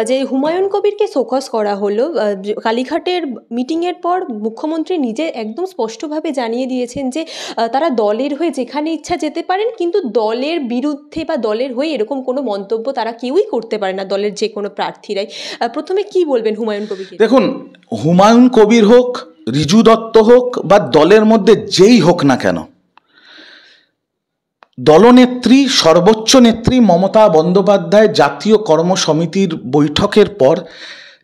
যে হুমায়ুন কবিরকে শোকজ করা হলো, কালীঘাটের মিটিংয়ের পর মুখ্যমন্ত্রী নিজে একদম স্পষ্টভাবে জানিয়ে দিয়েছেন যে তারা দলের হয়ে যেখানে ইচ্ছা যেতে পারেন, কিন্তু দলের বিরুদ্ধে বা দলের হয়ে এরকম কোনো মন্তব্য তারা কেউই করতে পারে না, দলের যে কোনো প্রার্থীরাই। প্রথমে কি বলবেন হুমায়ুন কবিরকে? দেখুন, হুমায়ুন কবির হোক, রিজু দত্ত হোক বা দলের মধ্যে যেই হোক না কেন, দলনেত্রী, সর্বোচ্চ নেত্রী মমতা বন্দ্যোপাধ্যায় জাতীয় কর্মসমিতির বৈঠকের পর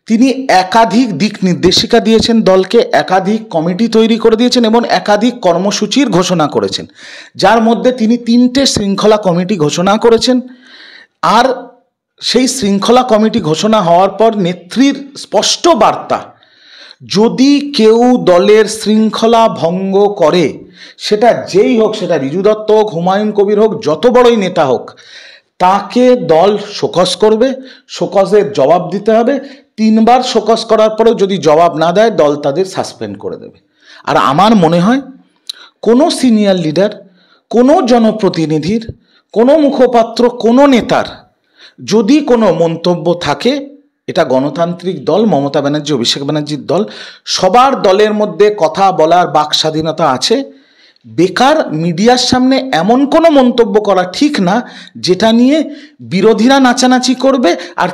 তিনি একাধিক দিক নির্দেশিকা দিয়েছেন, দলকে একাধিক কমিটি তৈরি করে দিয়েছেন এবং একাধিক কর্মসূচির ঘোষণা করেছেন, যার মধ্যে তিনি 3টে শৃঙ্খলা কমিটি ঘোষণা করেছেন। আর সেই শৃঙ্খলা কমিটি ঘোষণা হওয়ার পর নেত্রীর স্পষ্ট বার্তা, যদি কেউ দলের শৃঙ্খলা ভঙ্গ করে, সেটা যেই হোক, সেটা রিজু দত্ত হোক, হুমায়ুন কবির হোক, যত বড়ই নেতা হোক, তাকে দল শোকজ করবে, শোকজের জবাব দিতে হবে। 3বার শোকজ করার পরেও যদি জবাব না দেয়, দল তাদের সাসপেন্ড করে দেবে। আর আমার মনে হয় কোনো সিনিয়র লিডার, কোনো জনপ্রতিনিধির, কোনো মুখপাত্র, কোনো নেতার যদি কোনো মন্তব্য থাকে, এটা গণতান্ত্রিক দল, মমতা ব্যানার্জি, অভিষেক ব্যানার্জির দল, সবার দলের মধ্যে কথা বলার বাক স্বাধীনতা আছে। বেকার মিডিয়ার সামনে এমন কোনো মন্তব্য করা ঠিক না যেটা নিয়ে বিরোধীরা নাচানাচি করবে, আর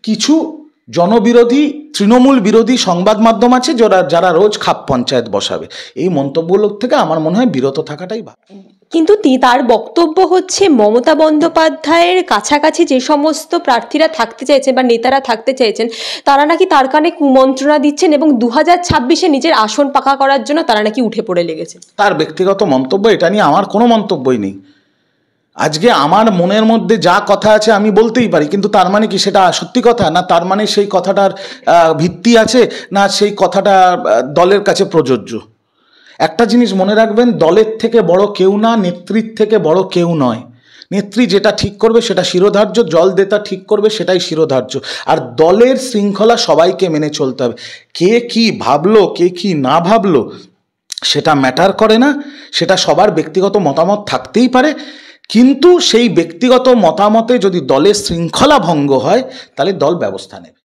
কিছু জনবিরোধী, তৃণমূল বিরোধী সংবাদ মাধ্যম আছে যারা রোজ খাপ পঞ্চায়েত বসাবে। এই মন্তব্যগুলো থেকে আমার মনে হয় বিরত থাকাটাই ভালো। কিন্তু তার বক্তব্য হচ্ছে, মমতা বন্দ্যোপাধ্যায়ের কাছাকাছি যে সমস্ত প্রার্থীরা থাকতে চাইছেন বা নেতারা থাকতে চাইছেন, তারা নাকি তার কানে কুমন্ত্রণা দিচ্ছেন এবং 2026-এ নিজের আসন পাকা করার জন্য তারা নাকি উঠে পড়ে লেগেছে। তার ব্যক্তিগত মন্তব্য, এটা নিয়ে আমার কোনো মন্তব্যই নেই। আজকে আমার মনের মধ্যে যা কথা আছে আমি বলতেই পারি, কিন্তু তার মানে কি সেটা সত্যি কথা? না তার মানে সেই কথাটার ভিত্তি আছে, না সেই কথাটা দলের কাছে প্রযোজ্য? একটা জিনিস মনে রাখবেন, দলের থেকে বড় কেউ না, নেত্রীর থেকে বড় কেউ নয়। নেত্রী যেটা ঠিক করবে সেটা শিরোধার্য, দল যেটা ঠিক করবে সেটাই শিরোধার্য। আর দলের শৃঙ্খলা সবাইকে মেনে চলতে হবে। কে কি ভাবলো, কে কি না ভাবলো, সেটা ম্যাটার করে না। সেটা সবার ব্যক্তিগত মতামত থাকতেই পারে, কিন্তু সেই ব্যক্তিগত মতামতে যদি দলের শৃঙ্খলা ভঙ্গ হয়, তাহলে দল ব্যবস্থা নেবে।